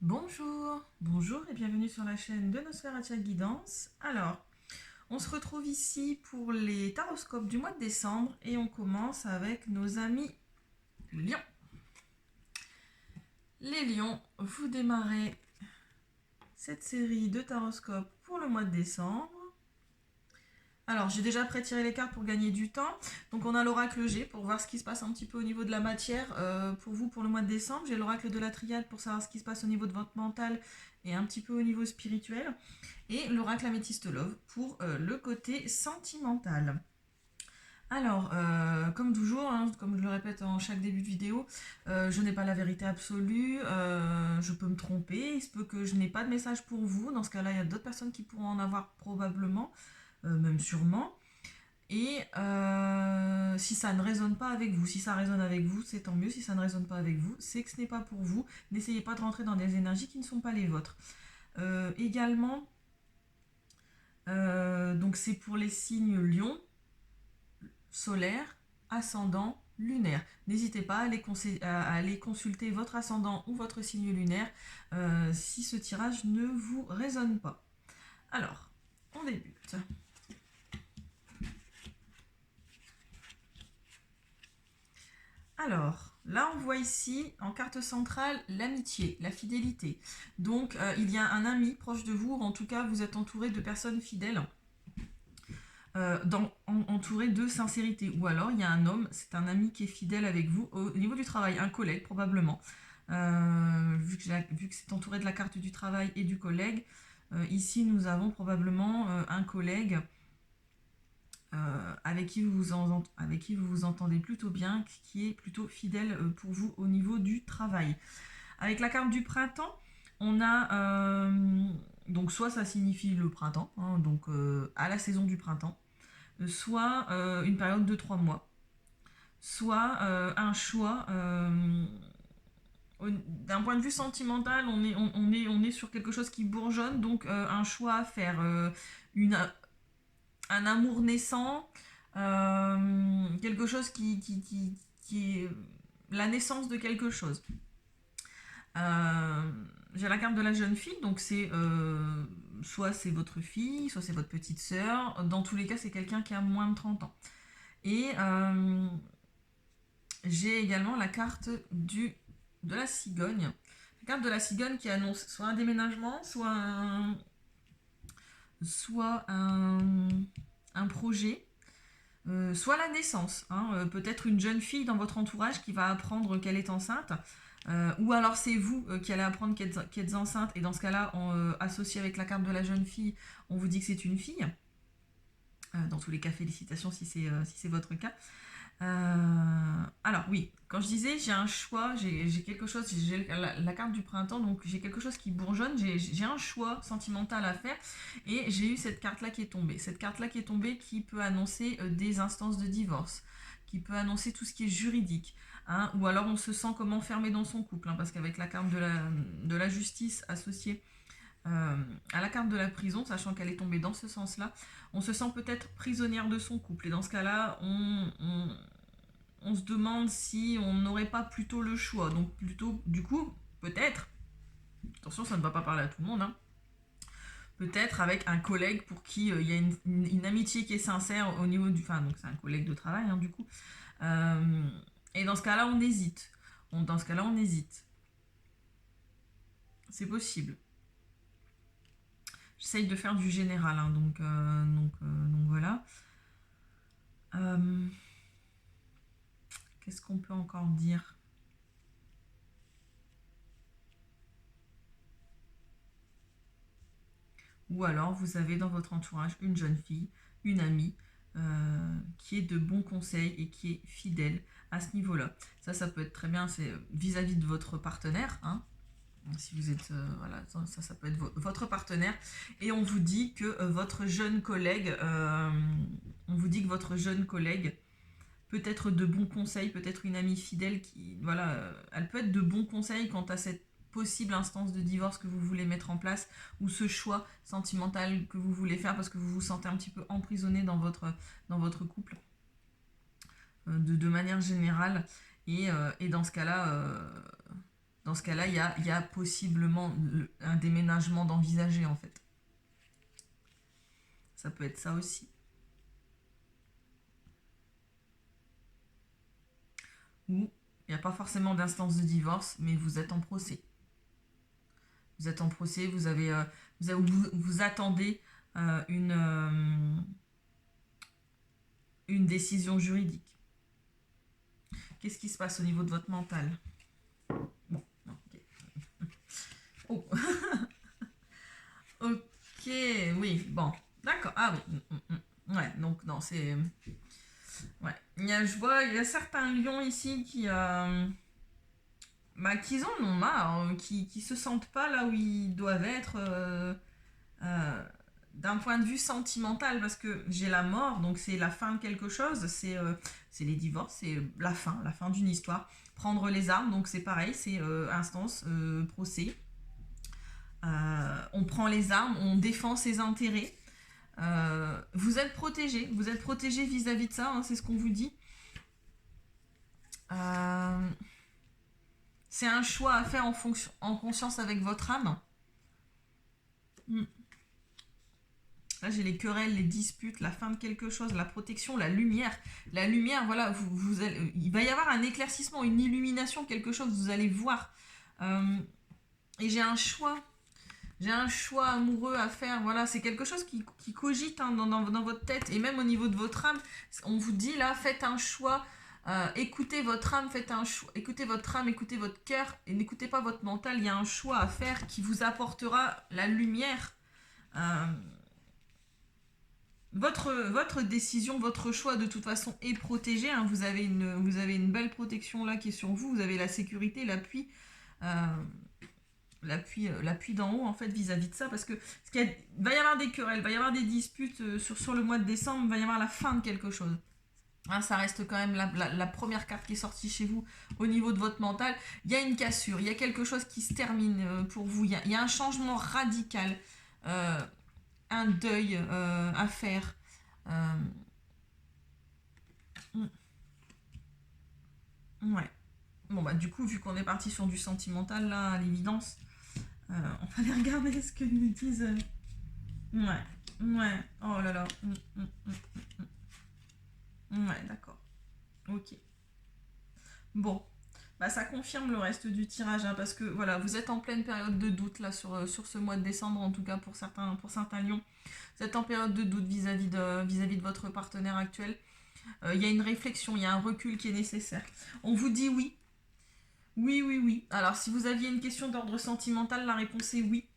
Bonjour et bienvenue sur la chaîne de Nosferatu Guidance. Alors, on se retrouve ici pour les taroscopes du mois de décembre et on commence avec nos amis lions. Les lions, vous démarrez cette série de taroscopes pour le mois de décembre. Alors, j'ai déjà pré-tiré les cartes pour gagner du temps. Donc, on a l'oracle G pour voir ce qui se passe un petit peu au niveau de la matière pour vous pour le mois de décembre. J'ai l'oracle de la triade pour savoir ce qui se passe au niveau de votre mental et un petit peu au niveau spirituel. Et l'oracle améthyste love pour le côté sentimental. Alors, comme toujours, hein, comme je le répète en chaque début de vidéo, je n'ai pas la vérité absolue, je peux me tromper, il se peut que je n'ai pas de message pour vous. Dans ce cas-là, il y a d'autres personnes qui pourront en avoir probablement. Même sûrement. Et si ça ne résonne pas avec vous, si ça résonne avec vous, c'est tant mieux. Si ça ne résonne pas avec vous, c'est que ce n'est pas pour vous. N'essayez pas de rentrer dans des énergies qui ne sont pas les vôtres. Également, donc c'est pour les signes lion, solaire, ascendant, lunaire. N'hésitez pas à aller consulter votre ascendant ou votre signe lunaire si ce tirage ne vous résonne pas. Alors, on débute. Alors, là on voit ici, en carte centrale, l'amitié, la fidélité. Donc, il y a un ami proche de vous, ou en tout cas, vous êtes entouré de personnes fidèles, entouré de sincérité. Ou alors, il y a un homme, c'est un ami qui est fidèle avec vous, au niveau du travail, un collègue probablement. Vu que c'est entouré de la carte du travail et du collègue, ici nous avons probablement un collègue avec qui vous vous entendez plutôt bien, qui est plutôt fidèle pour vous au niveau du travail. Avec la carte du printemps, on a donc soit ça signifie le printemps, hein, donc à la saison du printemps, soit une période de 3 mois, soit un choix. D'un point de vue sentimental, on est sur quelque chose qui bourgeonne, donc un choix à faire, un amour naissant, quelque chose qui est la naissance de quelque chose. J'ai la carte de la jeune fille, donc c'est soit c'est votre fille, soit c'est votre petite sœur. Dans tous les cas, c'est quelqu'un qui a moins de 30 ans. Et j'ai également la carte de la cigogne. La carte de la cigogne qui annonce soit un déménagement, soit un projet, soit la naissance. Hein, peut-être une jeune fille dans votre entourage qui va apprendre qu'elle est enceinte. Ou alors c'est vous qui allez apprendre qu'elle est enceinte. Et dans ce cas-là, associé avec la carte de la jeune fille, on vous dit que c'est une fille. Dans tous les cas, félicitations si c'est votre cas. Alors oui, quand je disais j'ai un choix, j'ai quelque chose, j'ai la carte du printemps, donc j'ai quelque chose qui bourgeonne, j'ai un choix sentimental à faire et j'ai eu cette carte là qui est tombée. Cette carte là qui est tombée qui peut annoncer des instances de divorce, qui peut annoncer tout ce qui est juridique, hein, ou alors on se sent comme enfermé dans son couple, hein, parce qu'avec la carte de la justice associée à la carte de la prison, sachant qu'elle est tombée dans ce sens-là, on se sent peut-être prisonnière de son couple. Et dans ce cas-là, on se demande si on n'aurait pas plutôt le choix. Donc plutôt, du coup, peut-être, attention, ça ne va pas parler à tout le monde, hein, peut-être avec un collègue pour qui il y a une amitié qui est sincère au niveau du... Enfin, donc c'est un collègue de travail, hein, du coup. Et dans ce cas-là, on hésite. Dans ce cas-là, on hésite. C'est possible. J'essaye de faire du général, hein, donc voilà. Qu'est-ce qu'on peut encore dire? Ou alors vous avez dans votre entourage une jeune fille, une amie, qui est de bons conseils et qui est fidèle à ce niveau-là. Ça peut être très bien, c'est vis-à-vis de votre partenaire, hein. Si vous êtes, voilà, ça peut être votre partenaire. Et on vous dit que votre jeune collègue, peut être de bons conseils, peut-être une amie fidèle qui, voilà, elle peut être de bons conseils quant à cette possible instance de divorce que vous voulez mettre en place ou ce choix sentimental que vous voulez faire parce que vous vous sentez un petit peu emprisonné dans votre couple de manière générale. Et dans ce cas-là, Dans ce cas-là, il y a possiblement un déménagement d'envisager en fait. Ça peut être ça aussi. Ou il n'y a pas forcément d'instance de divorce, mais vous êtes en procès. Vous êtes en procès, vous attendez une décision juridique. Qu'est-ce qui se passe au niveau de votre mental? Bon, non, ok. Oh. Ok, oui, bon, d'accord. Ah oui, ouais, donc non, c'est... Ouais, je vois, il y a certains lions ici qui en ont marre, qui se sentent pas là où ils doivent être d'un point de vue sentimental, parce que j'ai la mort, donc c'est la fin de quelque chose, c'est les divorces, c'est la fin d'une histoire. Prendre les armes, donc c'est pareil, c'est instance, procès. On prend les armes, on défend ses intérêts. Vous êtes protégé vis-à-vis de ça, hein, c'est ce qu'on vous dit. C'est un choix à faire en conscience avec votre âme. Là, j'ai les querelles, les disputes, la fin de quelque chose, la protection, la lumière. La lumière, voilà, il va y avoir un éclaircissement, une illumination, quelque chose, vous allez voir. Et j'ai un choix amoureux à faire. Voilà, c'est quelque chose qui cogite hein, dans votre tête et même au niveau de votre âme. On vous dit là, faites un choix. Écoutez votre âme, faites un choix. Écoutez votre âme, écoutez votre cœur et n'écoutez pas votre mental. Il y a un choix à faire qui vous apportera la lumière. Votre décision, votre choix de toute façon est protégé. Hein. Vous avez une belle protection là qui est sur vous. Vous avez la sécurité, l'appui. L'appui d'en haut en fait vis-à-vis de ça, parce que va y avoir des querelles, il va y avoir des disputes sur le mois de décembre, il va y avoir la fin de quelque chose. Hein, ça reste quand même la première carte qui est sortie chez vous au niveau de votre mental. Il y a une cassure, il y a quelque chose qui se termine pour vous, il y a un changement radical, un deuil à faire. Ouais. Bon bah du coup, vu qu'on est parti sur du sentimental là, à l'évidence, on va aller regarder ce que nous disent. Ouais. Oh là là. Ouais, d'accord. Ok. Bon. Bah ça confirme le reste du tirage, hein, parce que voilà, vous êtes en pleine période de doute là sur ce mois de décembre, en tout cas pour certains lions. Vous êtes en période de doute vis-à-vis de votre partenaire actuel. Il y a une réflexion, il y a un recul qui est nécessaire. On vous dit oui. Oui. Alors si vous aviez une question d'ordre sentimental, la réponse est oui.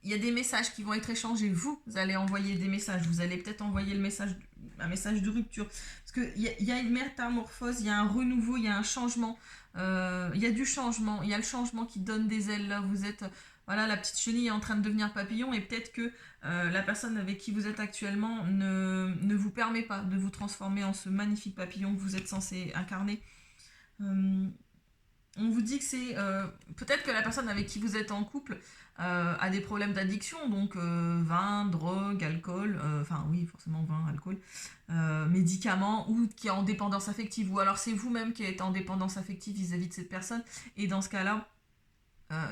Il y a des messages qui vont être échangés. Vous allez envoyer des messages. Vous allez peut-être envoyer un message de rupture. Parce qu'il y a une métamorphose, il y a un renouveau, il y a un changement. Il y a du changement. Il y a le changement qui donne des ailes. Là, vous êtes... Voilà, la petite chenille est en train de devenir papillon. Et peut-être que la personne avec qui vous êtes actuellement ne vous permet pas de vous transformer en ce magnifique papillon que vous êtes censé incarner. On vous dit que c'est... peut-être que la personne avec qui vous êtes en couple a des problèmes d'addiction, donc vin, drogue, alcool, enfin oui, forcément vin, alcool, médicaments, ou qui est en dépendance affective, ou alors c'est vous-même qui êtes en dépendance affective vis-à-vis de cette personne, et dans ce cas-là,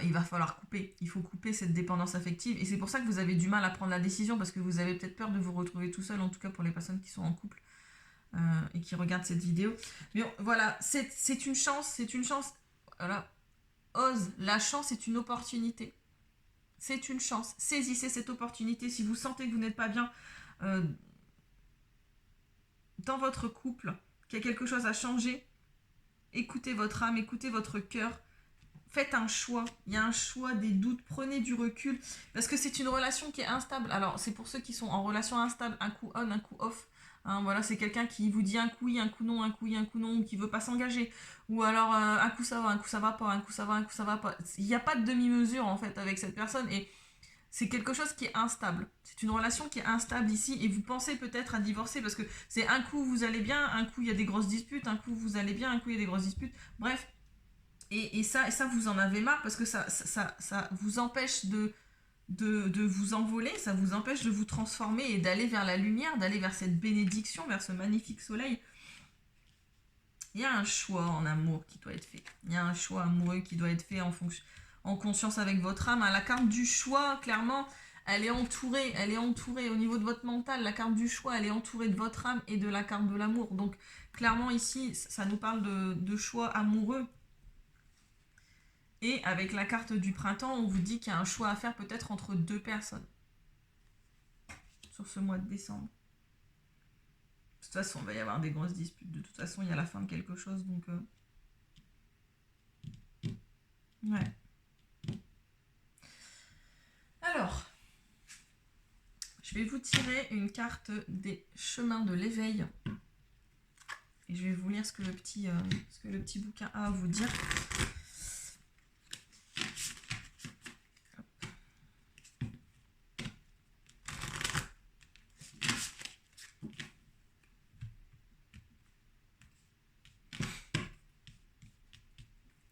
il va falloir couper. Il faut couper cette dépendance affective, et c'est pour ça que vous avez du mal à prendre la décision, parce que vous avez peut-être peur de vous retrouver tout seul, en tout cas pour les personnes qui sont en couple et qui regardent cette vidéo. Mais voilà, c'est une chance, voilà, ose, la chance est une opportunité. C'est une chance. Saisissez cette opportunité. Si vous sentez que vous n'êtes pas bien dans votre couple, qu'il y a quelque chose à changer, écoutez votre âme, écoutez votre cœur. Faites un choix. Il y a un choix des doutes. Prenez du recul. Parce que c'est une relation qui est instable. Alors, c'est pour ceux qui sont en relation instable. Un coup on, un coup off. Hein, voilà, c'est quelqu'un qui vous dit un coup oui, un coup non, un coup oui, un coup non, ou qui veut pas s'engager. Ou alors un coup ça va, un coup ça va pas, un coup ça va, un coup ça va pas. Il n'y a pas de demi-mesure en fait avec cette personne et c'est quelque chose qui est instable. C'est une relation qui est instable ici et vous pensez peut-être à divorcer parce que c'est un coup vous allez bien, un coup il y a des grosses disputes, un coup vous allez bien, un coup il y a des grosses disputes. Bref, et ça vous en avez marre parce que ça vous empêche de vous envoler, ça vous empêche de vous transformer et d'aller vers la lumière, d'aller vers cette bénédiction, vers ce magnifique soleil. Il y a un choix en amour qui doit être fait. Il y a un choix amoureux qui doit être fait en conscience avec votre âme. La carte du choix, clairement, elle est entourée au niveau de votre mental. La carte du choix, elle est entourée de votre âme et de la carte de l'amour. Donc, clairement, ici, ça nous parle de choix amoureux. Et avec la carte du printemps, on vous dit qu'il y a un choix à faire peut-être entre deux personnes sur ce mois de décembre. De toute façon, il va y avoir des grosses disputes. De toute façon, il y a la fin de quelque chose, donc... Ouais. Alors, je vais vous tirer une carte des chemins de l'éveil. Et je vais vous lire ce que le petit bouquin a à vous dire.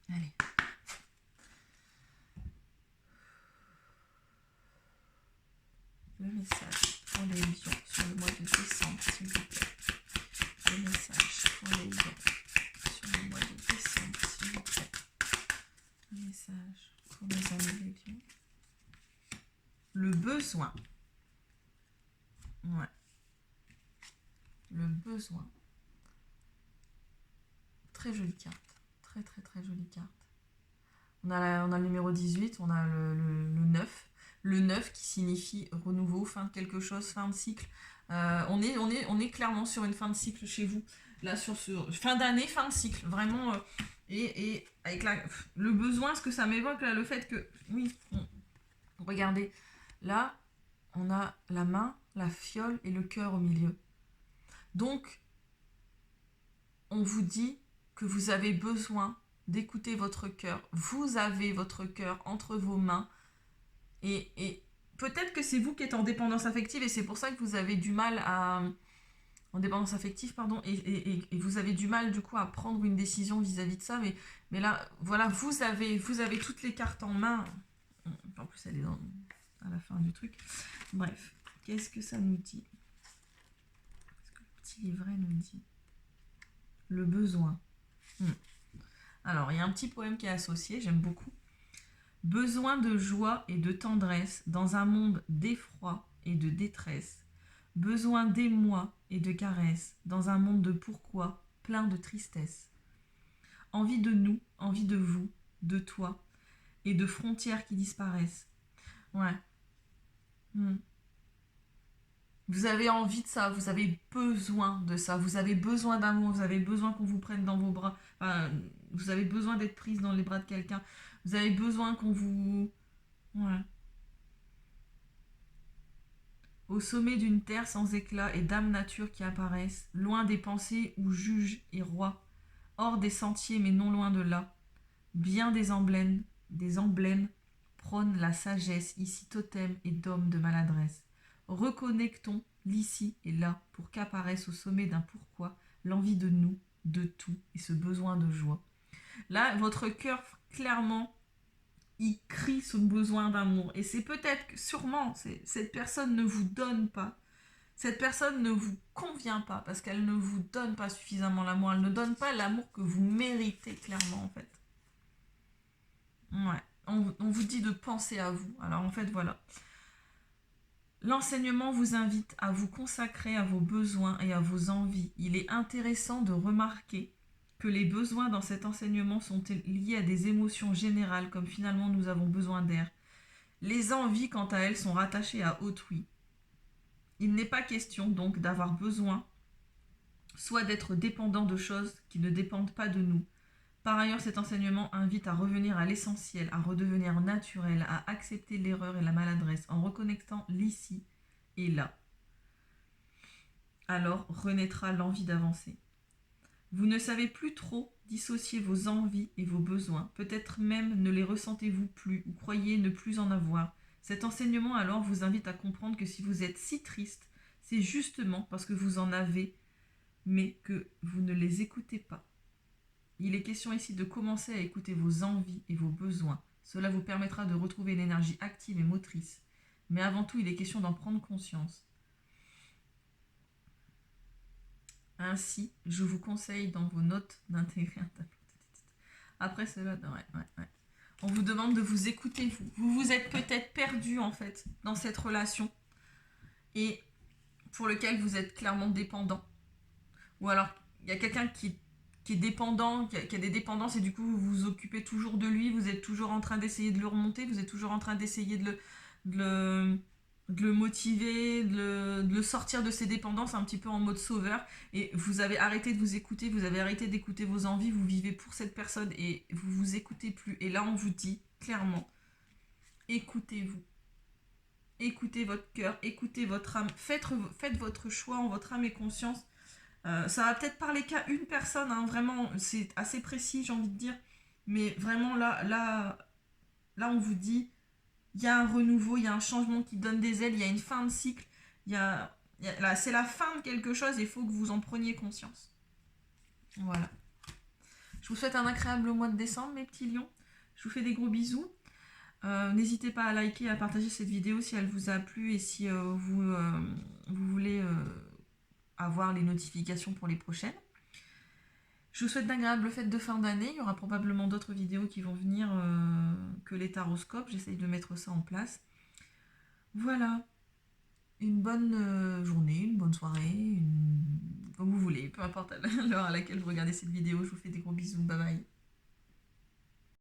Allez. Le message pour les lions sur le mois de décembre, s'il vous plaît. Le message pour les lions sur le mois de décembre, s'il vous plaît. Le message pour mes amis les lions. Le besoin. Ouais. Le besoin. Très jolie carte. Très très très jolie carte. On a le numéro 18, on a le 9. Le 9 qui signifie renouveau, fin de quelque chose, fin de cycle. On est clairement sur une fin de cycle chez vous. Là, sur ce fin d'année, fin de cycle. Vraiment. Et avec le besoin, ce que ça m'évoque, là, le fait que... Oui, regardez. Là, on a la main, la fiole et le cœur au milieu. Donc, on vous dit que vous avez besoin d'écouter votre cœur. Vous avez votre cœur entre vos mains. Et peut-être que c'est vous qui êtes en dépendance affective et c'est pour ça que vous avez du mal à... En dépendance affective, pardon. Et vous avez du mal, du coup, à prendre une décision vis-à-vis de ça. Mais là, voilà, vous avez toutes les cartes en main. En plus, elle est à la fin du truc. Bref, qu'est-ce que ça nous dit? Qu'est-ce que le petit livret nous dit? Le besoin. Alors, il y a un petit poème qui est associé, j'aime beaucoup. Besoin de joie et de tendresse dans un monde d'effroi et de détresse. Besoin d'émoi et de caresses dans un monde de pourquoi plein de tristesse. Envie de nous, envie de vous, de toi et de frontières qui disparaissent. Ouais. Vous avez envie de ça, vous avez besoin de ça, vous avez besoin d'amour, vous avez besoin qu'on vous prenne dans vos bras, enfin, vous avez besoin d'être prise dans les bras de quelqu'un, vous avez besoin qu'on vous... Ouais. Au sommet d'une terre sans éclat et d'âmes nature qui apparaissent, loin des pensées où juges et rois, hors des sentiers mais non loin de là, bien des emblèmes prônent la sagesse, ici totem et dôme de maladresse. Reconnectons l'ici et là pour qu'apparaisse au sommet d'un pourquoi l'envie de nous, de tout et ce besoin de joie. Là, votre cœur, clairement, il crie son besoin d'amour. Et c'est peut-être que, sûrement, cette personne ne vous donne pas. Cette personne ne vous convient pas parce qu'elle ne vous donne pas suffisamment l'amour. Elle ne donne pas l'amour que vous méritez, clairement, en fait. Ouais. On vous dit de penser à vous. Alors, en fait, voilà. L'enseignement vous invite à vous consacrer à vos besoins et à vos envies. Il est intéressant de remarquer que les besoins dans cet enseignement sont liés à des émotions générales, comme finalement nous avons besoin d'air. Les envies, quant à elles, sont rattachées à autrui. Il n'est pas question donc d'avoir besoin, soit d'être dépendant de choses qui ne dépendent pas de nous. Par ailleurs, cet enseignement invite à revenir à l'essentiel, à redevenir naturel, à accepter l'erreur et la maladresse en reconnectant l'ici et là. Alors renaîtra l'envie d'avancer. Vous ne savez plus trop dissocier vos envies et vos besoins. Peut-être même ne les ressentez-vous plus ou croyez ne plus en avoir. Cet enseignement alors vous invite à comprendre que si vous êtes si triste, c'est justement parce que vous en avez, mais que vous ne les écoutez pas. Il est question ici de commencer à écouter vos envies et vos besoins. Cela vous permettra de retrouver une énergie active et motrice. Mais avant tout, il est question d'en prendre conscience. Ainsi, je vous conseille dans vos notes d'intégrer un tableau. Après cela, ouais. On vous demande de vous écouter, vous. Vous vous êtes peut-être perdu, en fait, dans cette relation. Et pour lequel vous êtes clairement dépendant. Ou alors, il y a quelqu'un qui est dépendant, qui a des dépendances, et du coup, vous vous occupez toujours de lui, vous êtes toujours en train d'essayer de le remonter, vous êtes toujours en train d'essayer de le motiver, de le sortir de ses dépendances un petit peu en mode sauveur, et vous avez arrêté de vous écouter, vous avez arrêté d'écouter vos envies, vous vivez pour cette personne et vous vous écoutez plus. Et là, on vous dit clairement, écoutez-vous. Écoutez votre cœur, écoutez votre âme, faites votre choix en votre âme et conscience. Ça va peut-être parler qu'à une personne, hein, vraiment, c'est assez précis, j'ai envie de dire. Mais vraiment, là, on vous dit, il y a un renouveau, il y a un changement qui donne des ailes, il y a une fin de cycle, là, c'est la fin de quelque chose et il faut que vous en preniez conscience. Voilà. Je vous souhaite un agréable mois de décembre, mes petits lions. Je vous fais des gros bisous. N'hésitez pas à liker et à partager cette vidéo si elle vous a plu et si vous voulez avoir les notifications pour les prochaines. Je vous souhaite d'agréables fêtes de fin d'année. Il y aura probablement d'autres vidéos qui vont venir que les taroscopes. J'essaye de mettre ça en place. Voilà. Une bonne journée, une bonne soirée, comme vous voulez. Peu importe l'heure à laquelle vous regardez cette vidéo. Je vous fais des gros bisous. Bye bye.